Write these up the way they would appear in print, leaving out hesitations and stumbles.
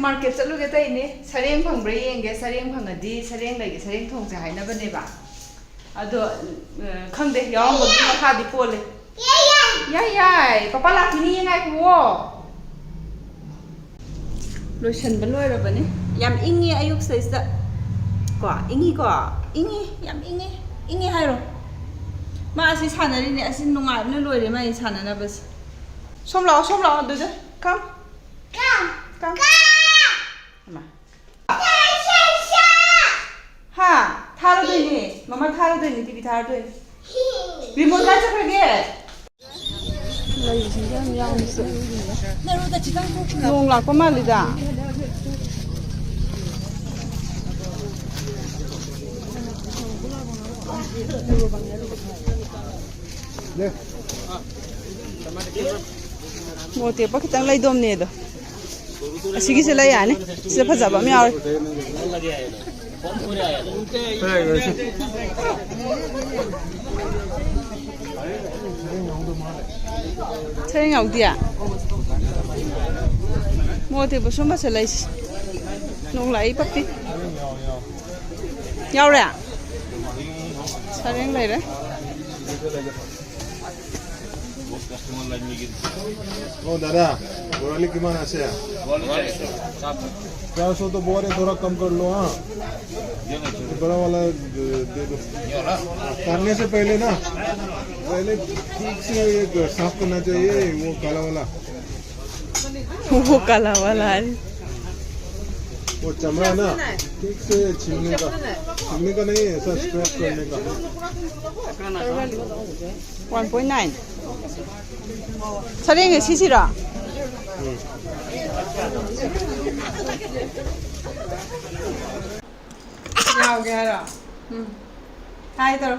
market chalu ge tai ni sareng phangbra yenge sareng phangadi sareng lagi sareng thongse haina bane ba ado khangde yaw mo di makha di pole yai papa lakini ngai ko lotion ba loi ra bane yam ingi ayuk size da ko ingi yam ingi hairo ma asi sanari ni asi nungai na loi re mai sanana bas som lao do de come ma ha tharo de ni mama tharo de ni tv tharo de remote ka chakrage lai sinjam yang se naru da chitang ko nong la ko mali da mote pa kitang lai dom ne do asigi se lai yani se phajaba mi aur serang au dia mote ba soma se lai nong lai pakti yaw ra serang lai ra ओ दादा बोराली किमान ऐसे है 400 तो बोरे थोड़ा कम कर लो हाँ बड़ा वाला दे दो करने से पहले ना पहले ठीक से एक साफ करना चाहिए वो काला वाला वो चमड़ा ना ठीक से छीलने का नहीं ऐसा स्क्रैप करने का 1.9 sareng si sira haoghre hara hi taro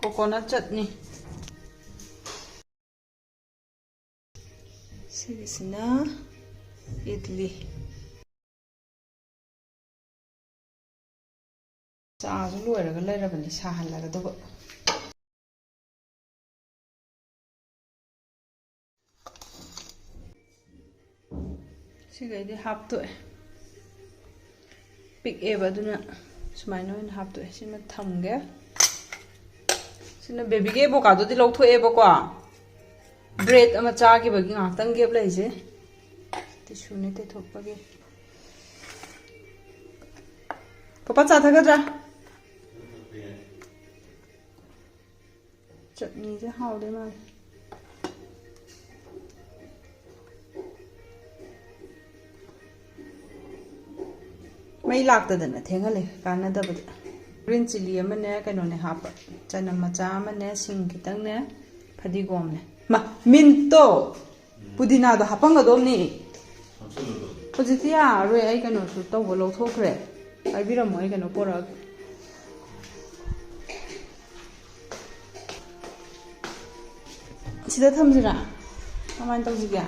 coconut chutney sigisina idli चाजु लोइरगा लैरबनि साहल्लागा दब सिगैदि हापतोए पिकेबा दुना सुमाइना ओइन हापतोए सिमा थमगे सिना बेबीगे एवोकाडो दि लौथोएबको ब्रेड अमा चागिबगी ngakhtang gap laise tisune te thokpage papa cha thagadra chutney je haoghre ma mai laktadana thengale kanadabad green chili amane kanone hapa chanam macha amane sing kitang ne phadigom ne ma minto pudina do hapanga domni positia roi ai kano su to bolo thokre ai biram ai kano pora sida thamjira kaman tawjiga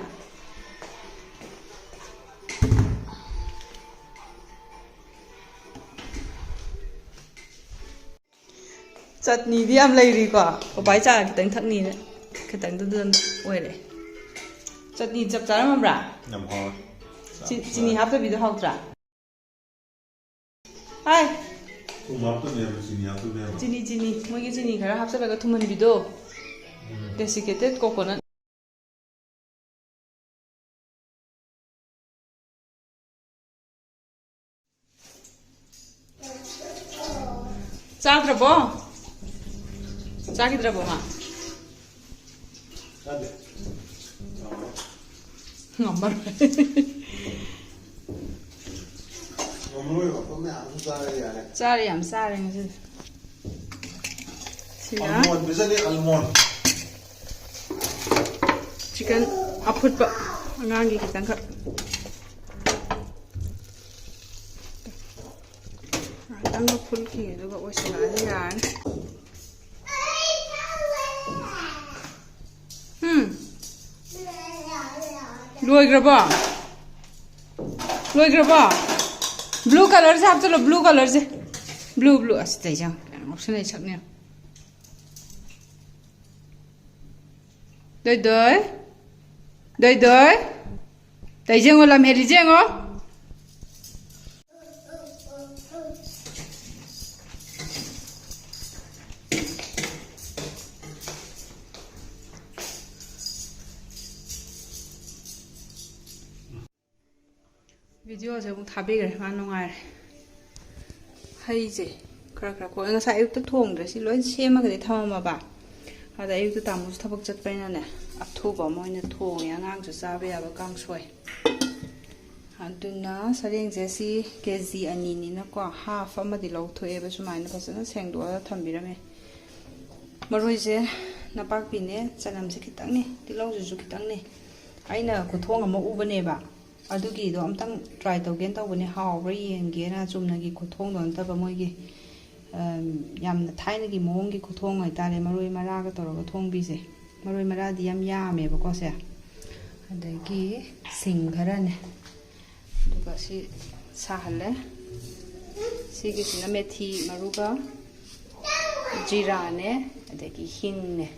chutney di am lai ri ko bai cha kitang thakni ne kitang dun oile chutney chap charam bra nam ho chini hap to bi do hautra hai tu map to ne chini hap to ne chini moi gi chini khara hap sa ga thuman bi do desiccated coconut chadrabo chagidrabo ma ngambar Sorry, I'm sorry. Almond, bisali almond. Chicken aput pa angangi kitang ka. Ang full ki duga wasila yan. Loi graba. Blue color se आप चलो blue color से blue as ते जाओ ngopsina sakne doi doi doi doi dai jengo lam heri jengo video se cũng thả bê mà nông ai hay gì kara có anh sai yêu thong rồi xin lỗi xem mà cái thao mà bà à đây yêu tạm một tháp bậc chất bên này áp thu bảo mọi người thong nhà ngang cho sao bây giờ căng xuôi anh tuần na sareng jesi kg anh nhìn nó qua half mà đi lâu thôi bây giờ mai nó phải nó sang đũa thầm bị rồi mà rồi chứ nó bác bị nè cho làm gì cái tăng nè đi lâu rồi cái tăng nè anh nào có thong ở một u bên này bà adugido amtang try togen tawbani haoghre yengena chumnagi khuthong don taba moigi yamna thainagi mohongi khuthong ai tare maroi mara ga toroga thongbi se maroi mara di yam yame ba ko se adagi sing khara ne duga si sahale sigi sina methi maruga jira ne adagi hing ne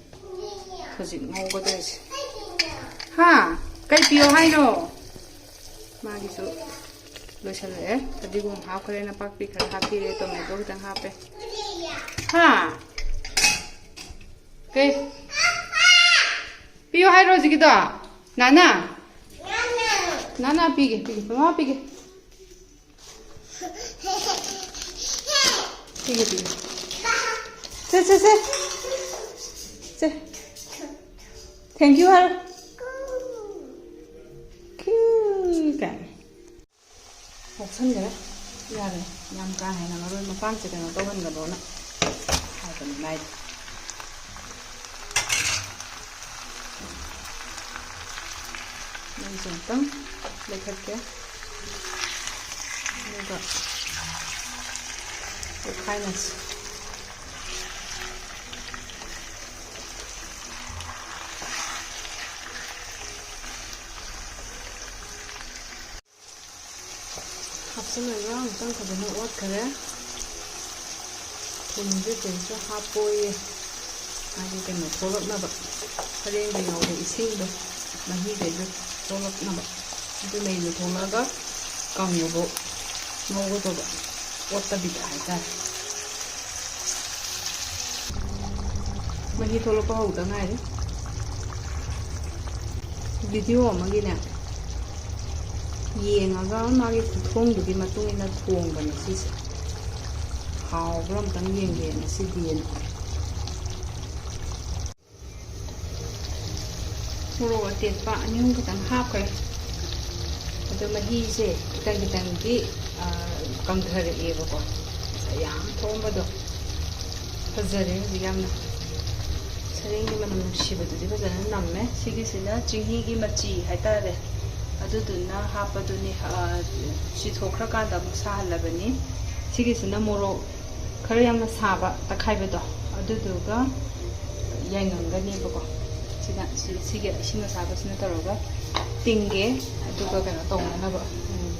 khojik ngogo des ha kai pio hai no magi su lo chale tadi gum haoghre na pak pi khar hapi re tomato kitang hape ha ke pio hai ro jigida nana nana pige mama pige se thank you har Hoksan gak? Ya deh, nyam kahe na marun mapang cekang atau kan gak dona. Hai kan naik. Nang jentang, lekat ke. Ini gak. Kindness. 합성을 항상 그러면 옷 그래 분주 된저 하보에 아니 되면 돌았나 봐 그래도 나오고 이생도 많이 되죠 돌았나 봐 근데 내일 돌아가 강요고 먹어도 옷다 비다 할까 많이 돌아가 오다 나이 비디오 막이네 yengaga magi khuthong du bi matung ina thong ban si haw ram tang yenge na si dien moro te pa anyung ka tang hap kare ado mahi se kitang ki kang thare e ba ko sayang thom ba do fazare digam na sareng ni manam nushi ba du di fazana namme sigi sina chinghi gi machi haitare aduduna hapaduni si thokra ka da sa halabani sigisina moro khare yamna saba takhaibedo aduduga yaingangani bako sina sige sina saba sina taroga tingge aduga kana tongna ba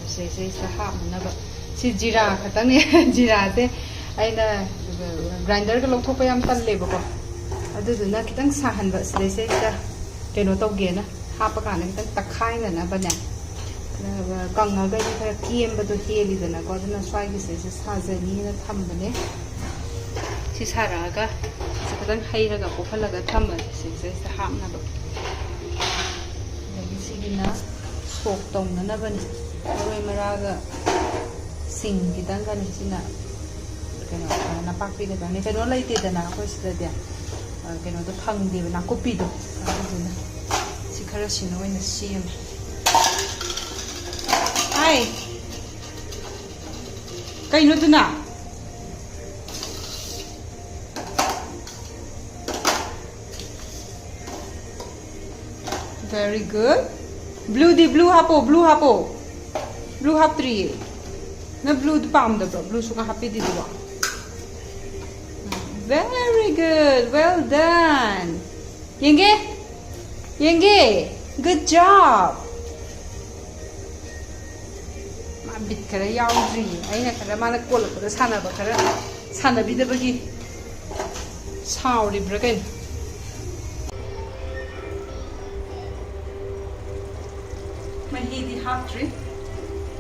se sa hamna ba si jira khatane jira te aina grinder ka lokthokpa yam talle bako aduduna kitang sahanba se ta keno tawgena hapa kana kitang takhai na bane kanga ga ni khara kiem ba do heli dana ko dana swai gi se sajani na thambane si saraga sakadang hairaga pofalaga thamba se sa hamna ba lagi sigina sok tong na bane roi maraga sing kitang ga ni sina keno na pakpi ga ni keno laite dana ko sida dia keno to phang di na kopi do aduna khara sino ina siam ai kaino tuna very good blue hapo blue hap 3 na blue palm da blue suka happy di dua very good well done Yenge, good job. Ma bit kara yaudri. Aina kara mana kola kara sana ba kara sana bida bagi ꯁꯥꯎꯔꯤꯕ꯭ꯔꯥ ꯀꯩꯅꯣ ꯃꯍꯤꯗꯤ ꯍꯥꯞꯇ꯭ꯔꯤ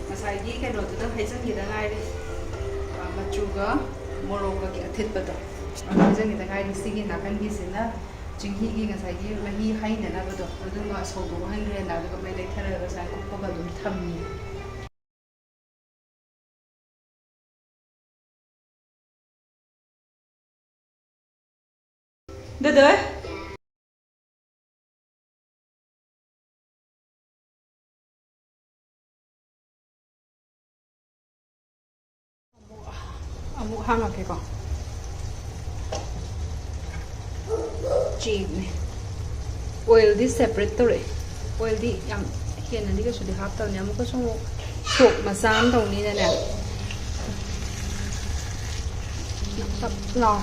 ꯉꯁꯥꯏꯒꯤ ꯀꯩꯅꯣꯗꯨꯗ ꯍꯩꯖꯤꯟꯈꯤꯗ ꯉꯥꯏꯔꯤ ꯃꯆꯨꯒ ꯃꯣꯔꯣꯛꯀꯒꯤ ꯑꯊꯤꯠꯄꯗꯣ ꯑꯗꯨ ꯍꯩꯖꯤꯟꯈꯤꯗ ꯉꯥꯏꯔꯤ ꯁꯤꯒꯤ ꯅꯥꯀꯟꯒꯤꯁꯤꯅ ꯆꯤꯡꯍꯤꯒꯤ ꯉꯁꯥꯏꯒꯤ ꯃꯍꯤ ꯍꯩꯅꯅꯕꯗꯣ ꯑꯗꯨꯒ ꯁꯧꯗꯣꯛꯍꯟꯈ꯭ꯔꯦꯅ ꯑꯗꯨꯒ ꯃꯩ ꯂꯩꯊꯔꯒ ꯁꯨꯃꯥꯏꯅ ꯀꯨꯞꯄꯒ ꯑꯗꯨꯝ ꯊꯝꯃꯤ ꯗꯗꯣꯏ ꯑꯃꯨꯛ ꯍꯥꯡꯉꯛꯀꯦꯀꯣ ꯆꯦꯡꯅꯦ ꯑꯣꯏꯜꯗꯤ ꯁꯦꯄꯔꯦꯠ ꯇꯧꯔꯛꯑꯦ ꯑꯣꯏꯜꯗꯤ ꯌꯥꯝ ꯍꯦꯟꯅꯗꯤ ꯀꯩꯁꯨꯗꯤ ꯍꯥꯞꯇꯕꯅꯦ ꯑꯃꯨꯛꯀꯁꯨ ꯑꯃꯨꯛ ꯁꯣꯛ ꯃꯆꯥ ꯑꯃ ꯇꯧꯅꯤꯅꯅꯦ ꯇꯞ ꯂꯥꯎ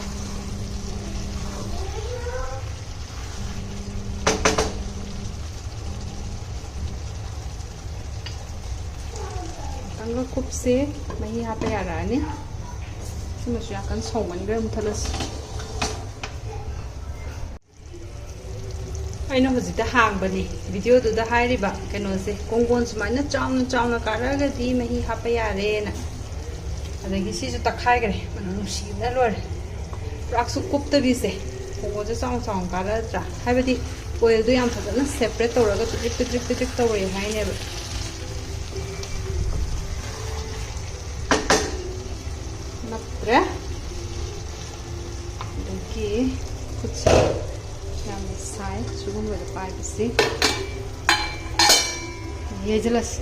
ꯈꯤꯇꯪꯒ ꯀꯨꯞꯁꯦ ꯃꯍꯤ ꯍꯥꯞꯄ ꯌꯥꯔꯛꯑꯅꯤ ꯁꯤꯃꯁꯨ ꯌꯥꯝ ꯁꯧꯃꯟꯈ꯭ꯔꯦ ꯃꯨꯊꯠꯂꯁꯤ ꯑꯩꯅ ꯍꯧꯖꯤꯛꯇ ꯍꯥꯡꯕꯅꯤ ꯚꯤꯗꯤꯑꯣꯗꯨꯗ ꯍꯥꯏꯔꯤꯕ ꯀꯩꯅꯣꯁꯦ ꯀꯣꯡꯒꯣꯟ ꯁꯨꯃꯥꯏꯅ ꯆꯥꯎꯅ ꯆꯥꯎꯅ ꯀꯥꯔꯛꯑꯒꯗꯤ ꯃꯍꯤ ꯍꯥꯞꯄ ꯌꯥꯔꯦꯅ ꯑꯗꯒꯤ ꯁꯤꯁꯨ ꯇꯛꯈꯥꯏꯈ꯭ꯔꯦ ꯃꯅꯝ ꯅꯨꯡꯁꯤꯕꯅ ꯂꯣꯏꯔꯦ ꯄꯨꯔꯥꯛꯁꯨ ꯀꯨꯞꯇꯕꯤꯁꯦ ꯀꯣꯡꯒꯣꯟꯁꯦ ꯆꯥꯎꯅ ꯆꯥꯎꯅ ꯀꯥꯔꯛꯑꯗ꯭ꯔꯥ ꯍꯥꯏꯕꯗꯤ ꯑꯣꯏꯜꯗꯣ ꯌꯥꯝ ꯐꯖꯅ ꯁꯦꯄꯔꯦꯠ ꯇꯧꯔꯒ ꯄꯤꯗ꯭ꯔꯤꯛ ꯄꯤꯗ꯭ꯔꯤꯛ ꯄꯤꯗ꯭ꯔꯤꯛ ꯇꯧꯔꯦ ꯍꯥꯏꯅꯦꯕ ꯅꯠꯇ꯭ꯔꯦ ꯑꯗꯒꯤ ꯈꯨꯠꯁꯦ ꯌꯥꯝꯅ ꯁꯥꯏ ꯁꯤꯒꯨꯝꯕꯗ ꯄꯥꯏꯕꯁꯤ ꯌꯩꯁꯤꯜꯂꯁꯤ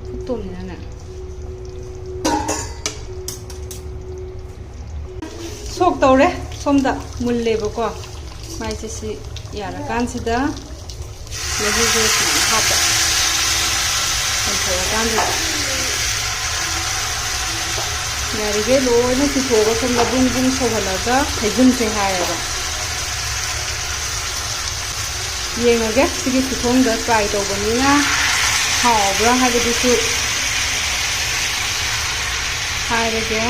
ꯐꯨꯠꯇꯣꯛꯅꯤꯅꯅꯦ ꯁꯣꯛ ꯇꯧꯔꯦ ꯁꯣꯝꯗ ꯃꯨꯜꯂꯦꯕꯀꯣ ꯃꯥꯏꯁꯦ ꯁꯤ ꯌꯥꯔꯀꯥꯟꯁꯤꯗ ꯃꯍꯤꯁꯦ ꯁꯨꯃꯥꯏꯅ ꯍꯥꯞꯄ ꯀꯟꯊꯣꯛꯑꯀꯥꯟꯗ ꯌꯥꯔꯤꯈꯩ ꯂꯣꯏꯅ ꯆꯤꯊꯣꯛꯑꯒ ꯁꯣꯝꯗ ꯕꯨꯡ ꯕꯨꯡ ꯁꯧꯍꯜꯂꯒ ꯍꯩꯖꯤꯟꯁꯦ ꯍꯥꯏꯌꯦꯕ ꯌꯦꯡꯉꯒꯦ ꯁꯤꯒꯤ ꯈꯨꯊꯣꯡꯗ ꯇ꯭ꯔꯥꯏ ꯇꯧꯕꯅꯤꯅ ꯍꯥꯎꯕ꯭ꯔꯥ ꯍꯥꯏꯕꯗꯨꯁꯨ ꯍꯥꯏꯔꯒꯦ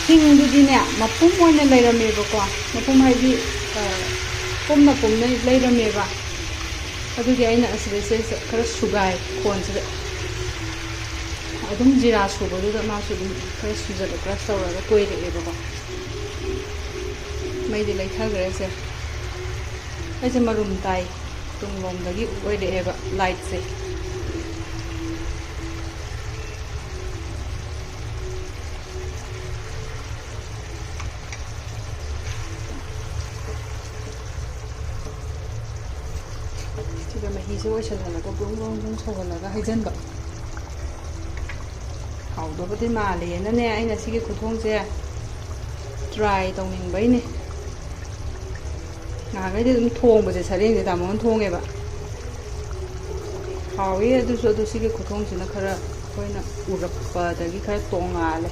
ꯍꯤꯡꯗꯨꯗꯤꯅꯦ ꯃꯄꯨꯝ ꯑꯣꯏꯅ ꯂꯩꯔꯝꯃꯦꯕꯀꯣ ꯃꯄꯨꯝ ꯍꯥꯏꯗꯤ ꯄꯨꯝꯅ ꯄꯨꯝꯅ ꯂꯩꯔꯝꯃꯦꯕ ꯑꯗꯨꯒꯤ ꯑꯩꯅ ꯑꯁꯤꯗꯩꯁꯤꯗ ꯈꯔ ꯁꯨꯒꯥꯏ ꯈꯣꯟꯁꯤꯗ ꯑꯗꯨꯝ ꯖꯤꯔꯥ ꯁꯨꯕꯗꯨꯗ ꯃꯥꯁꯨ ꯑꯗꯨꯝ ꯈꯔ ꯁꯨꯖꯜꯂ ꯀ꯭ꯔꯁ ꯇꯧꯔꯒ ꯇꯣꯏꯔꯛꯑꯦꯕꯀꯣ ꯃꯩꯗꯤ ꯂꯩꯊꯈ꯭ꯔꯦꯁꯦ ꯑꯩꯁꯦ ꯃꯔꯨꯝ ꯇꯥꯏ ꯇꯨꯡꯂꯣꯝꯗꯒꯤ ꯑꯣꯏꯔꯛꯑꯦꯕ ꯂꯥꯏꯠꯁꯦ ꯁꯤꯗ ꯃꯍꯤꯁꯦ ꯑꯣꯏꯁꯜꯍꯜꯂꯒ ꯕ꯭ꯔꯨꯡ ꯕ꯭ꯔꯨꯡ ꯕ꯭ꯔꯨꯡ ꯁꯧꯍꯜꯂꯒ ꯍꯩꯖꯤꯟꯕ ꯍꯥꯎꯗꯧꯕꯗꯤ ꯃꯥꯜꯂꯦꯅꯅꯦ ꯑꯩꯅ ꯁꯤꯒꯤ ꯈꯨꯊꯣꯡꯁꯦ ꯇ꯭ꯔꯥꯏ ꯇꯧꯅꯤꯡꯕꯩꯅꯦ ꯅꯍꯥꯟꯈꯩꯗꯤ ꯑꯗꯨꯝ ꯊꯣꯡꯕꯁꯦ ꯁꯔꯦꯡꯁꯦ ꯇꯥꯃꯣꯅ ꯊꯣꯡꯉꯦꯕ ꯍꯥꯎꯋꯤ ꯑꯗꯨꯁꯨ ꯑꯗꯨ ꯁꯤꯒꯤ ꯈꯨꯊꯣꯡꯁꯤꯅ ꯈꯔ ꯑꯩꯈꯣꯏꯅ ꯎꯔꯛꯄꯗꯒꯤ ꯈꯔ ꯇꯣꯡꯉꯥꯜꯂꯦ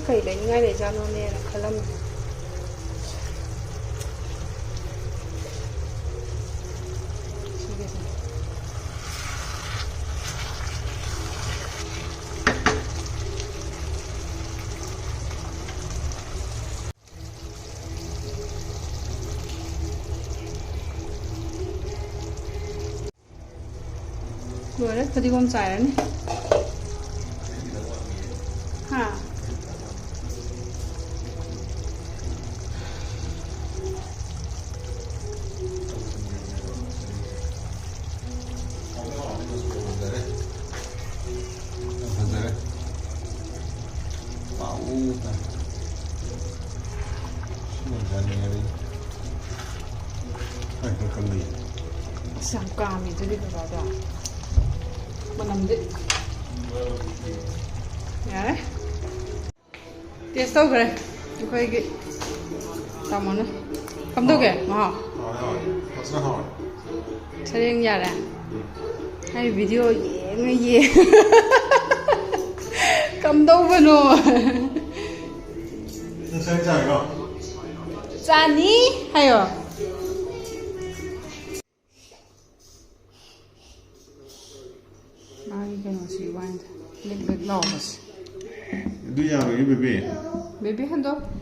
ꯀꯩ ꯂꯩꯅꯤꯡꯉꯥꯏ ꯂꯩꯖꯥꯠꯅꯣꯅꯦꯅ ꯈꯜꯂꯝꯃꯦ ꯁꯤꯒꯤꯁꯦ ꯂꯣꯏꯔꯦ ꯐꯗꯤꯒꯣꯝ ꯆꯥꯏꯔꯅꯤ ꯍꯥ ꯌꯥꯝ ꯀꯥꯝꯃꯤ ꯑꯗꯨꯗꯤ ꯀꯀꯥꯗꯣ ꯃꯅꯝꯗꯤ ꯌꯥꯔꯦ ꯇꯦꯁ ꯇꯧꯈ꯭ꯔꯦ ꯑꯩꯈꯣꯏꯒꯤ ꯇꯥꯃꯣꯅ ꯀꯝꯗꯧꯒꯦ ꯃꯍꯥꯎ ꯁꯔꯦꯡ ꯌꯥꯔꯦ ꯑꯩ ꯚꯤꯗꯤꯑꯣ ꯌꯦꯡꯉ ꯀꯝꯗꯧꯕꯅꯣ ꯆꯥꯅꯤ ꯍꯥꯏꯌꯣ ꯃꯥꯒꯤ ꯀꯩꯅꯣꯁꯤ ꯋꯥꯏꯟꯗ ꯂꯤꯛ ꯂꯤꯛ ꯂꯥꯎꯕꯁꯦ Do you have a baby? Baby, hand up.